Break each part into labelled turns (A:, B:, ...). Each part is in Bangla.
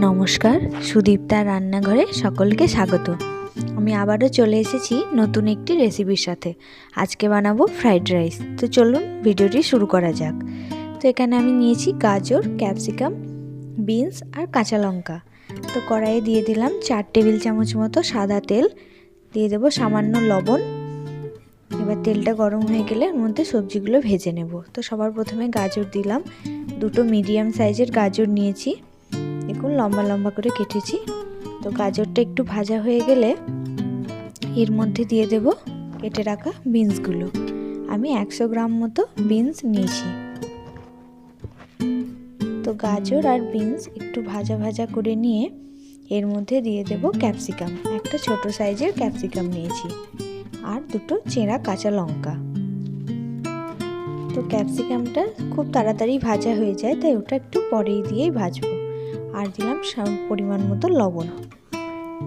A: নমস্কার, সুদীপ্তা রান্নাঘরে সকলকে স্বাগত। আমি আবারও চলে এসেছি নতুন একটি রেসিপির সাথে। আজকে বানাবো ফ্রাইড রাইস। তো চলুন ভিডিওটি শুরু করা যাক। তো এখানে আমি নিয়েছি গাজর, ক্যাপসিকাম, বিনস আর কাঁচা লঙ্কা। তো কড়াইয়ে দিয়ে দিলাম 4 টেবিল চামচ মতো সাদা তেল, দিয়ে দেবো সামান্য লবণ। এবার তেলটা গরম হয়ে গেলে এর মধ্যে সবজিগুলো ভেজে নেব। তো সবার প্রথমে গাজর দিলাম, দুটো মিডিয়াম সাইজের গাজর নিয়েছি, দেখুন লম্বা লম্বা করে কেটেছি। তো গাজরটা একটু ভাজা হয়ে গেলে এর মধ্যে দিয়ে দেব কেটে রাখা বিনসগুলো। আমি 100 গ্রাম মতো বিনস নিয়েছি। তো গাজর আর বিনস একটু ভাজা ভাজা করে নিয়ে এর মধ্যে দিয়ে দেব ক্যাপসিকাম। একটা ছোট সাইজের ক্যাপসিকাম নিয়েছি আর দুটো চেরা কাঁচা লঙ্কা। তো ক্যাপসিকামটা খুব তাড়াতাড়ি ভাজা হয়ে যায়, তাই ওটা একটু পরেই দিয়েই ভাজবো। আর দিলাম পরিমাণ মতো লবণ।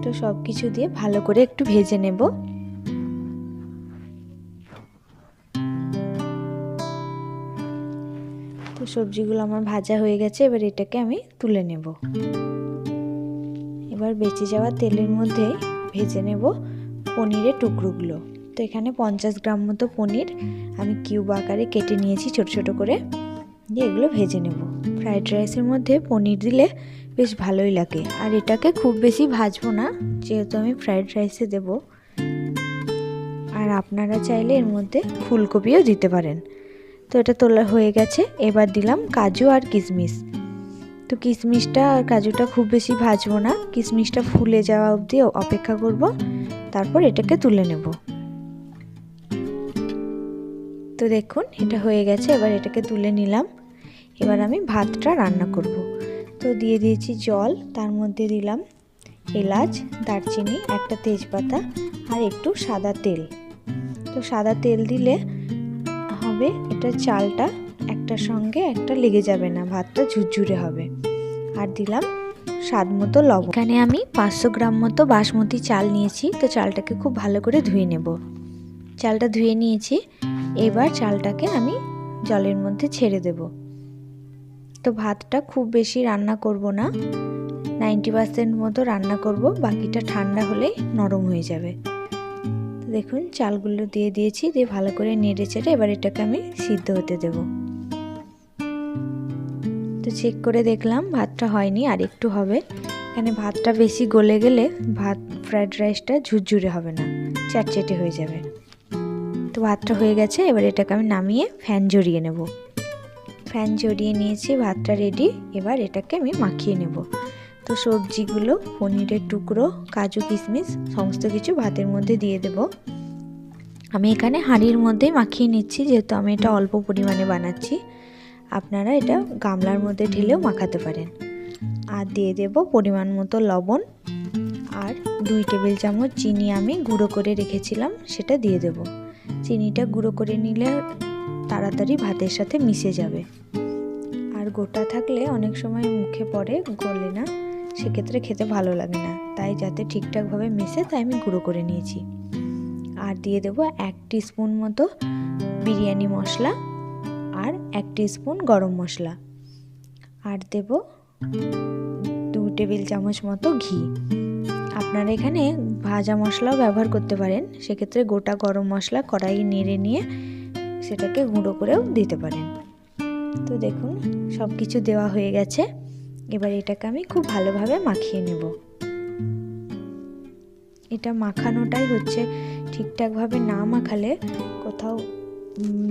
A: তো সব কিছু দিয়ে ভালো করে একটু ভেজে নেব। তো সবজিগুলো আমার ভাজা হয়ে গেছে, এবার এটাকে আমি তুলে নেব। এবার বেঁচে যাওয়া তেলের মধ্যে ভেজে নেব পনিরের টুকরোগুলো। তো এখানে 50 গ্রাম মতো পনির আমি কিউব আকারে কেটে নিয়েছি ছোট ছোট করে, দিয়ে এগুলো ভেজে নেব। ফ্রাইড রাইসের মধ্যে পনির দিলে বেশ ভালোই লাগে। আর এটাকে খুব বেশি ভাজবো না, যেহেতু আমি ফ্রাইড রাইসে দেব। আর আপনারা চাইলে এর মধ্যে ফুলকপিও দিতে পারেন। তো এটা তোলা হয়ে গেছে। এবার দিলাম কাজু আর কিশমিশ। তো কিশমিশটা আর কাজুটা খুব বেশি ভাজবো না, কিশমিশটা ফুলে যাওয়া অবধি অপেক্ষা করব, তারপর এটাকে তুলে নেব। তো দেখুন এটা হয়ে গেছে, এবার এটাকে তুলে নিলাম। এবার আমি ভাতটা রান্না করব। তো দিয়ে দিয়েছি জল, তার মধ্যে দিলাম এলাচ, দারচিনি, একটা তেজপাতা আর একটু সাদা তেল। তো সাদা তেল দিলে হবে এটা চালটা একটার সঙ্গে একটা লেগে যাবে না, ভাতটা ঝুরঝুরে হবে। আর দিলাম স্বাদ মতো লবণ। এখানে আমি 500 গ্রাম মতো বাসমতি চাল নিয়েছি। তো চালটাকে খুব ভালো করে ধুয়ে নেব। চালটা ধুয়ে নিয়েছি, এবার চালটাকে আমি জলের মধ্যে ছেড়ে দেব। তো ভাতটা খুব বেশি রান্না করব না, 90% মতো রান্না করব, বাকিটা ঠান্ডা হলেই নরম হয়ে যাবে। তো দেখুন চালগুলো দিয়ে দিয়েছি, দিয়ে ভালো করে নেড়ে চেড়ে এবার এটাকে আমি সিদ্ধ হতে দেব। তো চেক করে দেখলাম ভাতটা হয়নি, আর একটু হবে। এখানে ভাতটা বেশি গলে গেলে ফ্রাইড রাইসটা ঝুরঝুরে হবে না, চ্যাটচেটে হয়ে যাবে। তো ভাতটা হয়ে গেছে, এবার এটাকে আমি নামিয়ে ফ্যান ঝরিয়ে নেব। ফ্যান ঝরিয়ে নিয়েছি, ভাতটা রেডি। এবার এটাকে আমি মাখিয়ে নেব। তো সবজিগুলো, পনিরের টুকরো, কাজু, কিশমিশ সমস্ত কিছু ভাতের মধ্যে দিয়ে দেব। আমি এখানে হাঁড়ির মধ্যেই মাখিয়ে নিচ্ছি, যেহেতু আমি এটা অল্প পরিমাণে বানাচ্ছি। আপনারা এটা গামলার মধ্যে ঢেলেও মাখাতে পারেন। আর দিয়ে দেব পরিমাণ মতো লবণ, আর 2 টেবিল চামচ চিনি আমি গুঁড়ো করে রেখেছিলাম, সেটা দিয়ে দেব। চিনিটা গুঁড়ো করে নিলে তাড়াতাড়ি ভাতের সাথে মিশে যাবে। আর গোটা থাকলে অনেক সময় মুখে পড়ে, গলে না, সেক্ষেত্রে খেতে ভালো লাগে না। তাই যাতে ঠিকঠাকভাবে মেশে, তাই আমি গুঁড়ো করে নিয়েছি। আর দিয়ে দেব 1 টিস্পুন মতো বিরিয়ানি মশলা আর 1 টিস্পুন গরম মশলা। আর দেব 2 টেবিল চামচ মতো ঘি। আপনারা এখানে ভাজা মশলাও ব্যবহার করতে পারেন, সেক্ষেত্রে গোটা গরম মশলা কড়াইয়ে নেড়ে নিয়ে সেটাকে গুঁড়ো করেও দিতে পারেন। তো দেখুন সব কিছু দেওয়া হয়ে গেছে। এবার এটাকে আমি খুব ভালোভাবে মাখিয়ে নেব। এটা মাখানোটাই হচ্ছে, ঠিকঠাকভাবে না মাখালে কোথাও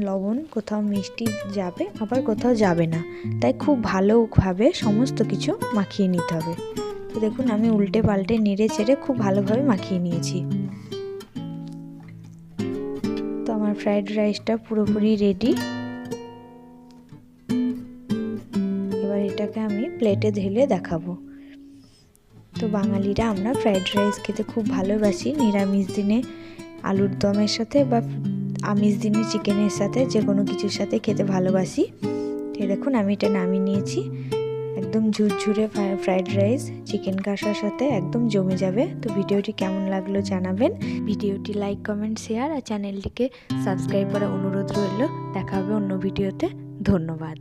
A: লবণ, কোথাও মিষ্টি যাবে, আবার কোথাও যাবে না। তাই খুব ভালোভাবে সমস্ত কিছু মাখিয়ে নিতে হবে। তো দেখুন আমি উল্টে পাল্টে নেড়ে চেড়ে খুব ভালোভাবে মাখিয়ে নিয়েছি। তো আমার ফ্রাইড রাইসটা পুরোপুরি রেডি। এবার এটাকে আমি প্লেটে ঢেলে দেখাবো। তো বাঙালিরা আমরা ফ্রাইড রাইস খেতে খুব ভালোবাসি। নিরামিষ দিনে আলুর দমের সাথে বা আমিষ দিনে চিকেনের সাথে, যে কোনো কিছুর সাথে খেতে ভালোবাসি। তো দেখুন আমি এটা নামিয়ে নিয়েছি। একদম ঝুরঝুরে ফ্রাইড রাইস চিকেন কষার সাথে একদম জমে যাবে। তো ভিডিওটি কেমন লাগলো জানাবেন। ভিডিওটি লাইক, কমেন্ট, শেয়ার আর চ্যানেলটিকে সাবস্ক্রাইব করার অনুরোধ রইল। দেখা হবে অন্য ভিডিওতে। ধন্যবাদ।